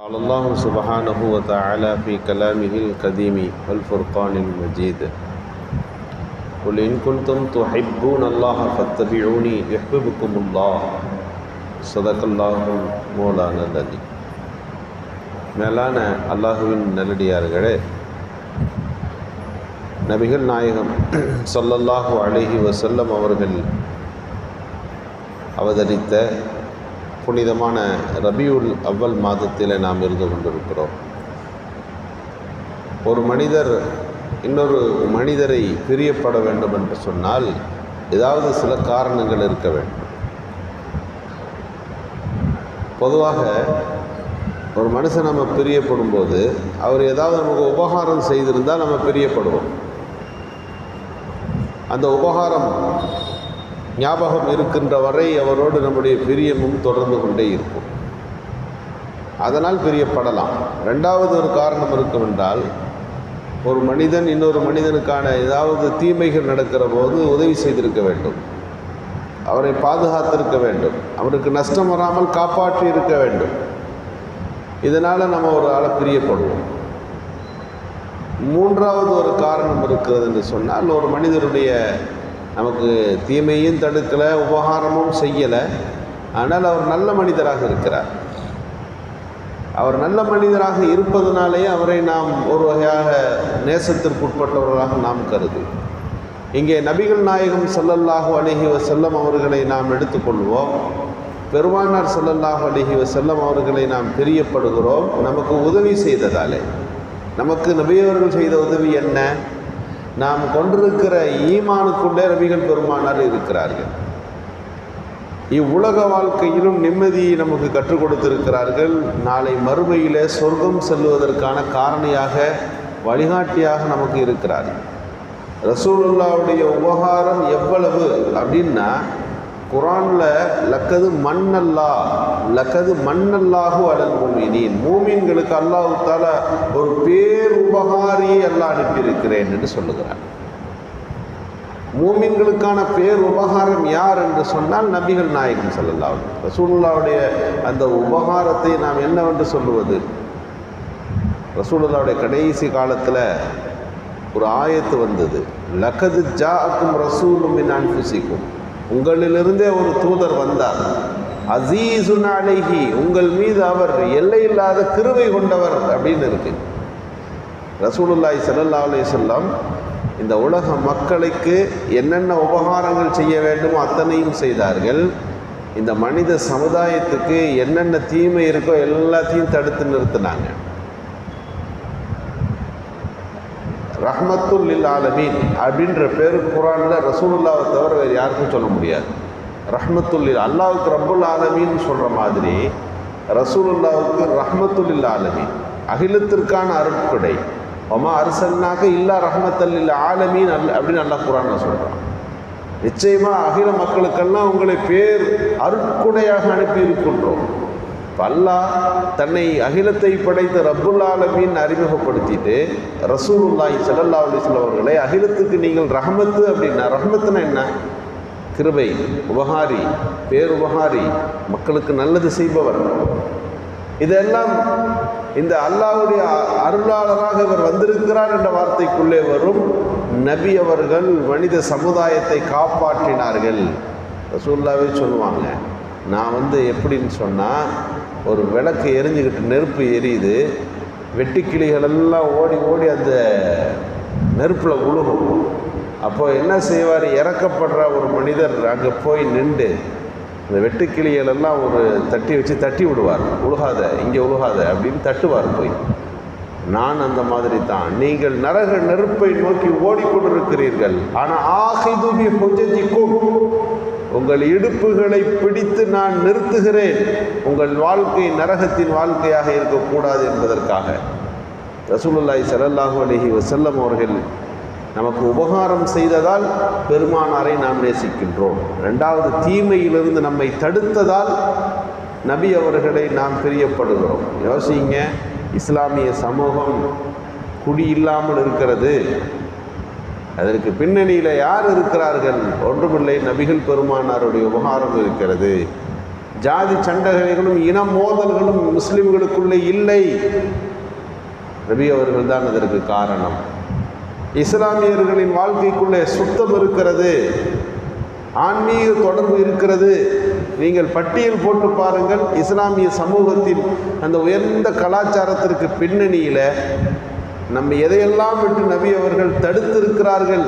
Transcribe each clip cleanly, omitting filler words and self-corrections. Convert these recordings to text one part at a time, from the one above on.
قال الله سبحانه وتعالى في كلامه القديم والفرقان المجيد قل إن كنتم تحبون الله فاتبعوني يحببكم الله صدق الله مولانا العلي. மேலான அல்லாஹுவின் நல்லடியார்களே, நபிகள் நாயகம் ஸல்லல்லாஹு அலைஹி வஸல்லம் அவர்கள் அவதரித்த புனிதமான ரபியுல் அவ்வல் மாதத்தில் நாம் இருந்து கொண்டிருக்கிறோம். ஒரு மனிதர் இன்னொரு மனிதரை பிரியப்பட வேண்டும் என்று சொன்னால் ஏதாவது சில காரணங்கள் இருக்க வேண்டும். பொதுவாக ஒரு மனுஷன் நம்ம பிரியப்படும் போது அவர் ஏதாவது நமக்கு உபகாரம் செய்திருந்தால் நம்ம பிரியப்படுவோம். அந்த உபகாரம் ஞாபகம் இருக்கின்ற வரை அவரோடு நம்முடைய பிரியமும் தொடர்ந்து கொண்டே இருக்கும். அதனால் பிரியப்படலாம். ரெண்டாவது ஒரு காரணம் இருக்கும் என்றால், ஒரு மனிதன் இன்னொரு மனிதனுக்கான ஏதாவது தீமைகள் நடக்கிற போது உதவி செய்திருக்க வேண்டும், அவரை பாதுகாத்திருக்க வேண்டும், அவருக்கு நஷ்டம் வராமல் காப்பாற்றி இருக்க வேண்டும். இதனால் நம்ம ஒரு ஆளை பிரியப்படுவோம். மூன்றாவது ஒரு காரணம் இருக்கிறது என்று சொன்னால், ஒரு மனிதருடைய நமக்கு தீமையும் தடுக்கலை, உபகாரமும் செய்யலை, ஆனால் அவர் நல்ல மனிதராக இருக்கிறார். அவர் நல்ல மனிதராக இருப்பதனாலேயே அவரை நாம் ஒரு வகையாக நேசத்திற்குட்பட்டவர்களாக நாம் கருது. இங்கே நபிகள் நாயகம் ஸல்லல்லாஹு அலைஹி வஸல்லம் அவர்களை நாம் எடுத்துக்கொள்வோம். பெருமானார் ஸல்லல்லாஹு அலைஹி வஸல்லம் அவர்களை நாம் பிரியப்படுகிறோம் நமக்கு உதவி செய்ததாலே. நமக்கு நபியவர்கள் செய்த உதவி என்ன? நாம் கொண்டிருக்கிற ஈமானுக்குள்ளே நபிகள் பெருமானார் இருக்கிறார்கள். இவ்வுலக வாழ்க்கையிலும் நிம்மதியை நமக்கு கற்றுக் கொடுத்திருக்கிறார்கள். நாளை மறுமையிலே சொர்க்கம் செல்வதற்கான காரணியாக, வழிகாட்டியாக நமக்கு இருக்கிறார்கள். ரசூலுல்லாவுடைய உபகாரம் எவ்வளவு அப்படின்னா, குரானில் லக்கது மன்னல்லாஹு அலல் மூமினீன், மூமின்களுக்கு அல்லாஹ் தஆலா ஒரு பேர் உபகாரியை அல்லாஹ் அனுப்பியிருக்கிறேன் என்று சொல்லுகிறார். மூமின்களுக்கான பேர் உபகாரம் யார் என்று சொன்னால் நபிகள் நாயகம் ஸல்லல்லாஹு அலைஹி வஸல்லம். ரசூலுல்லாவுடைய அந்த உபகாரத்தை நாம் என்னவென்று சொல்லுவது? ரசூலுல்லாவுடைய கடைசி காலத்தில் ஒரு ஆயத்து வந்தது, லக்கது ஜாஅக்கும் ரசூலும் மின் அன்ஃபுசிக்கும், உங்களிலிருந்தே ஒரு தூதர் வந்தார், அஸீஸுன் அலைஹி, உங்கள் மீது அவர் எல்லையில்லாத கிருபை கொண்டவர் அப்படின்னு இருக்கு. ரசூலுல்லாஹி ஸல்லல்லாஹு அலைஹி வஸல்லம் இந்த உலக மக்களுக்கு என்னென்ன உபகாரங்கள் செய்ய வேண்டுமோ அத்தனையும் செய்தார்கள். இந்த மனித சமுதாயத்துக்கு என்னென்ன தீமை இருக்கோ எல்லாத்தையும் தடுத்து நிறுத்தினாங்க. ரஹ்மத்துல் லில் ஆலமீன் அப்படின்ற பேரு குரானில் ரசூலுல்லாவை தவிர வேறு யாருக்கும் சொல்ல முடியாது. ரஹ்மத்துல் லில், அல்லாஹ்வுக்கு ரப்புல் ஆலமீன் சொல்கிற மாதிரி ரசூலுல்லாவுக்கு ரஹ்மத்துல் லில் ஆலமீன், அகிலத்திற்கான அருட்கொடை. ஒமா அர்சல்னாக இல்லா ரஹ்மத்தல் லில் ஆலமீன் அப்படின்னு அல்லாஹ் குரானில் சொல்கிறான். நிச்சயமாக அகில மக்களுக்கெல்லாம் உங்களை பேர் அருட்கொடையாக அனுப்பி இருக்கின்றோம். அல்லாஹ் தன்னை அகிலத்தை படைத்த ரப்புல் ஆலமீன் அறிமுகப்படுத்திட்டு ரசூலுல்லாஹி ஸல்லல்லாஹு அலைஹி வஸல்லம் அவர்களை அகிலத்துக்கு நீங்கள் ரஹ்மத்து அப்படின்னா, ரஹ்மத்துனா என்ன? கிருபை, உபகாரி, பேருபகாரி, மக்களுக்கு நல்லது செய்பவர். இதெல்லாம் இந்த அல்லாஹ்வுடைய அருளாளராக இவர் வந்திருக்கிறார் என்ற வார்த்தைக்குள்ளே வரும். நபி அவர்கள் மனித சமுதாயத்தை காப்பாற்றினார்கள். ரசூலுல்லாஹ்வே சொல்லுவாங்க, நான் எப்படின்னு சொன்னால், ஒரு விளக்கு எரிஞ்சுக்கிட்டு நெருப்பு எரியுது, வெட்டுக்கிளிகள் எல்லாம் ஓடி ஓடி அந்த நெருப்பில் உழுகும். அப்போ என்ன செய்வார்? இறக்கப்படுற ஒரு மனிதர் அங்கே போய் நின்று இந்த வெட்டுக்கிளிகளெல்லாம் ஒரு தட்டி வச்சு தட்டி விடுவார், உழுகாத, இங்கே உழுகாத அப்படின்னு தட்டுவார் போய். நான் அந்த மாதிரி தான். நீங்கள் நரக நெருப்பை நோக்கி ஓடிக்கொண்டிருக்கிறீர்கள், ஆனால் ஆகிதுபி ஹுஜஜிக்கும், உங்கள் இடுப்புகளை பிடித்து நான் நிறுத்துகிறேன், உங்கள் வாழ்க்கை நரகத்தின் வாழ்க்கையாக இருக்கக்கூடாது என்பதற்காக. ரசூலுல்லாஹி ஸல்லல்லாஹு அலைஹி வஸல்லம் அவர்கள் நமக்கு உபகாரம் செய்ததால் பெருமானாரை நாம் நேசிக்கின்றோம். ரெண்டாவது, தீமையிலிருந்து நம்மை தடுத்ததால் நபி அவர்களை நாம் பிரியப்படுகிறோம். யோசிங்க, இஸ்லாமிய சமூகம் குடியில்லாமல் இருக்கிறது, அதற்கு பின்னணியில் யார் இருக்கிறார்கள்? ஒன்றுமில்லை, நபிகள் பெருமானாருடைய உபகாரம் இருக்கிறது. ஜாதி சண்டைகளும் இன மோதல்களும் முஸ்லிம்களுக்குள்ளே இல்லை. நபி அவர்கள் தான் அதற்கு காரணம். இஸ்லாமியர்களின் வாழ்க்கைக்குள்ளே சுத்தம் இருக்கிறது, ஆன்மீக தொடர்பு இருக்கிறது. நீங்கள் பட்டியல் போட்டு பாருங்கள், இஸ்லாமிய சமூகத்தின் அந்த உயர்ந்த கலாச்சாரத்திற்கு பின்னணியில் நம்ம எதையெல்லாம் விட்டு நபி அவர்கள் தடுத்திருக்கிறார்கள்.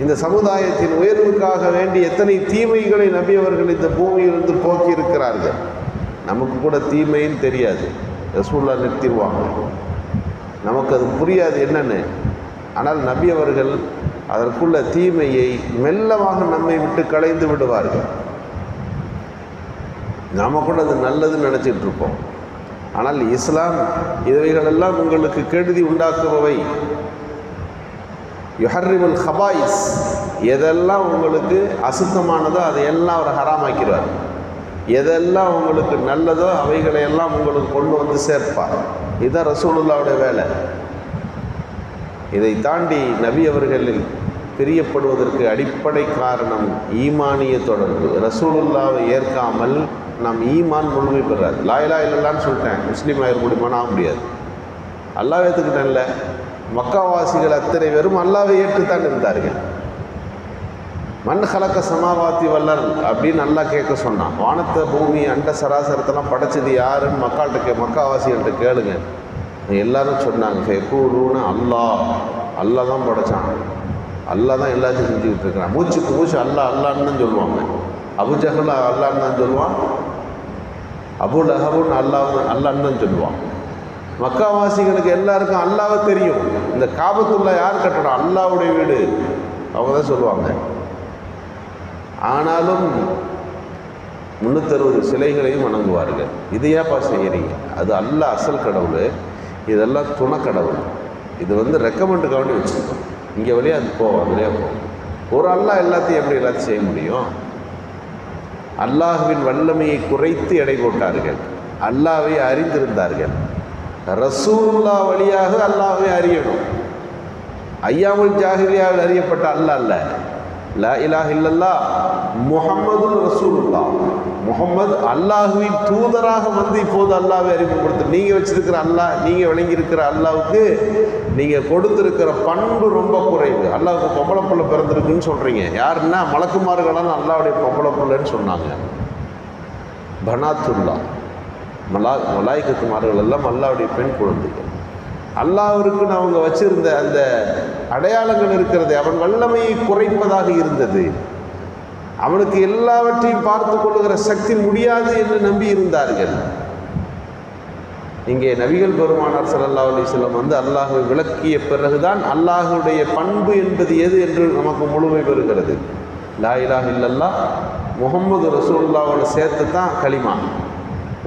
இந்த சமுதாயத்தின் உயர்வுக்காக வேண்டி எத்தனை தீமைகளை நபி அவர்கள் இந்த பூமியிலிருந்து போக்கி இருக்கிறார்கள். நமக்கு கூட தீமைன்னு தெரியாது, ரசூலுல்லாஹ் நிறுத்திடுவாங்க, நமக்கு அது புரியாது என்னென்னு. ஆனால் நபி அவர்கள் அதற்குள்ள தீமையை மெல்லமாக நம்மை விட்டு களைந்து விடுவார்கள். நாம் கூட அது நல்லதுன்னு நினச்சிட்டு இருப்போம். ஆனால் இஸ்லாம் இவைகளெல்லாம் உங்களுக்கு கெடுதி உண்டாக்குபவை. யுஹர்ரிமுல் ஹபாயிஸ், எதெல்லாம் உங்களுக்கு அசுத்தமானதோ அதையெல்லாம் அவர் ஹராமாக்கிறார். எதெல்லாம் உங்களுக்கு நல்லதோ அவைகளையெல்லாம் உங்களுக்கு கொண்டு வந்து சேர்ப்பார். இதுதான் ரசூலுல்லாஹ்வுடைய வேலை. இதை தாண்டி நபி அவர்களில் பிரியப்படுவதற்கு அடிப்படை காரணம் ஈமானிய தொடர்பு. ரசூலுல்லாவை ஏற்காமல் நாம் ஈமான் முழுமை பெறாது. லா இலாஹா இல்லல்லாஹ்னு சொல்லிட்டேன், முஸ்லீம் ஆகிட முடியுமானா ஆக முடியாது. அல்லாஹ் ஏற்றுக்கிட்டேன்ல, மக்காவாசிகள் அத்தனை பேரும் அல்லாவை ஏற்றுத்தான் இருந்தார்கள். மண் ஹலக்க சமாவாத்தி வல்லர் அப்படின்னு நல்லா கேட்க சொன்னான். வானத்தை பூமி அண்ட சராசரத்தெல்லாம் படைச்சது யாருன்னு மக்காவாசிகள்கிட்ட கேளுங்க. எல்லாரும் சொன்னாங்க, ஃபெக்கூலூன அல்லாஹ், அல்லாஹ் தான் படைச்சான், அல்லாஹ் தான் எல்லாத்தையும் செஞ்சுக்கிட்டு இருக்கிறான். மூச்சுக்கு மூச்சு அல்லாஹ் அல்லான்னு தான் சொல்லுவாங்க. அபுஜஹல் அல்லான்னு தான் சொல்லுவான், அபு லஹபுன்னு அல்லான்னு தான் சொல்லுவான். மக்காவாசிகளுக்கு எல்லாருக்கும் அல்லாஹ்வை தெரியும். இந்த காபத்துல்லா யார் கட்டணும்? அல்லாஹ்வுடைய வீடு, அவங்க தான் சொல்லுவாங்க. ஆனாலும் 360 சிலைகளையும் வணங்குவார்கள். இதையாப்பா செய்கிறீங்க? அது அல்லாஹ் அசல் கடவுள், இதெல்லாம் துணை கடவுள். இது ரெக்கமெண்டுக்காக வேண்டி வச்சுருக்கோம். இங்கே வழியாக அது போவோம், அதுலேயே போவோம். ஒரு அல்லாஹ் எல்லாத்தையும் எப்படி எல்லாத்தையும் செய்ய முடியும்? அல்லாஹுவின் வல்லமையை குறைத்து எடை போட்டார்கள். அல்லாஹ்வை அறிந்திருந்தார்கள். ரசூலுல்லாஹ் வழியாக அல்லாஹ்வை அறியணும். ஐயாமுல் ஜாஹிலியாவில் அறியப்பட்ட அல்லாஹ் அல்ல. லா இலாஹ இல்லல்லாஹ் முஹம்மது ரசூலுல்லாஹ், முஹம்மது அல்லாஹுவின் தூதராக வந்து இப்போது அல்லாஹ்வை அறிமுகப்படுத்த. நீங்கள் வச்சிருக்கிற அல்லாஹ், நீங்கள் விளங்கியிருக்கிற அல்லாஹ்வுக்கு நீங்கள் கொடுத்துருக்கிற பண்பு ரொம்ப குறைவு. அல்லாஹ்வுக்கு பொம்பளை பிள்ளை பிறந்திருக்குன்னு சொல்கிறீங்க. யாருன்னா மலக்குமார்களான அல்லாஹ்வுடைய பொம்பளை பிள்ளைன்னு சொன்னாங்க. பனாத்துல்லா, மலாய்க்கத்துமார்கள் எல்லாம் அல்லாஹ்வுடைய பெண் குழந்தைகள். அல்லாஹ்விற்குன்னு அவங்க வச்சிருந்த அந்த அடையாளங்கள் இருக்கிறது அவன் வல்லமையை குறைப்பதாக இருந்தது. அவனுக்கு எல்லாவற்றையும் பார்த்து கொள்ளுகிற சக்தி முடியாது என்று நம்பி இருந்தார்கள். இங்கே நபிகள் பெருமானார் ஸல்லல்லாஹு அலைஹி வஸல்லம் அல்லாஹ்வை விளக்கிய பிறகுதான் அல்லாஹ்வுடைய பண்பு என்பது எது என்று நமக்கு முழுமை பெறுகிறது. லா இலாஹ இல்லல்லாஹ் முஹம்மது ரசூலுல்லாஹோட சேர்த்து தான் கலிமா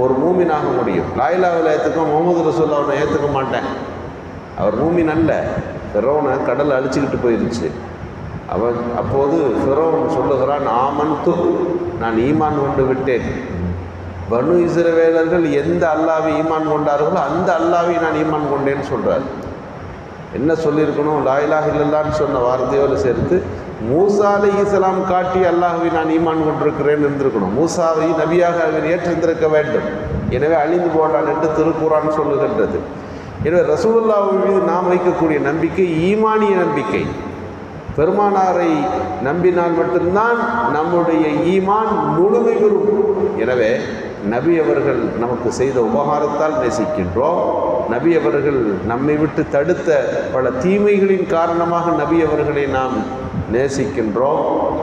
ஒரு மூமினாக முடியும். லா இலாஹா ஏற்றுக்க முஹம்மது ரசூலுல்லாஹை ஏற்றுக்க மாட்டேன், அவர் மூமின் அல்ல. ஃபிரௌனை கடல் அழிச்சுக்கிட்டு போயிருச்சு. அவன் அப்போது ஃபிரௌன் சொல்லுகிறான், ஆமன்து, நான் ஈமான் கொண்டு விட்டேன். பனு இஸ்ரவேலர்கள் எந்த அல்லாஹ்வை ஈமான் கொண்டார்களோ அந்த அல்லாஹ்வை நான் ஈமான் கொண்டேன்னு சொல்கிறார். என்ன சொல்லியிருக்கணும்? லா இலாஹ இல்லல்லாஹ்னு சொன்ன வார்த்தையோடு சேர்த்து மூசா அலைஹிஸ்ஸலாம் காட்டி அல்லாஹ்வை நான் ஈமான் கொண்டிருக்கிறேன்னு இருந்திருக்கணும். மூசாவை நபியாக அவர் ஏற்றிருந்திருக்க வேண்டும். எனவே அழிந்து போனான் என்று திருக்குர்ஆன் சொல்லுகின்றது. எனவே ரசூலுல்லாஹ் மீது நாம் வைக்கக்கூடிய நம்பிக்கை ஈமானிய நம்பிக்கை. பெருமானாரை நம்பினால் மட்டும்தான் நம்முடைய ஈமான் முழுமை பெறும். எனவே நபி அவர்கள் நமக்கு செய்த உபகாரத்தால் நேசிக்கின்றோம். நபி அவர்கள் நம்மை விட்டு தடுத்த பல தீமைகளின் காரணமாக நபி அவர்களை நாம் நேசிக்கின்றோம்.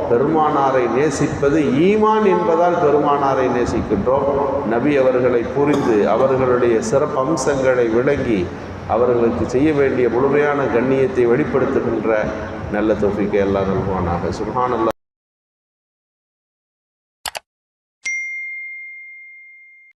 பெருமானாரை நேசிப்பது ஈமான் என்பதால் பெருமானாரை நேசிக்கின்றோம். நபி அவர்களை புரிந்து அவர்களுடைய சிறப்பு அம்சங்களை விளங்கி அவர்களுக்கு செய்ய வேண்டிய முழுமையான கண்ணியத்தை வெளிப்படுத்துகின்ற நல்ல தௌஃபீக்கை அல்லாஹ் நல்குவானாக. சுப்ஹானல்லாஹ்.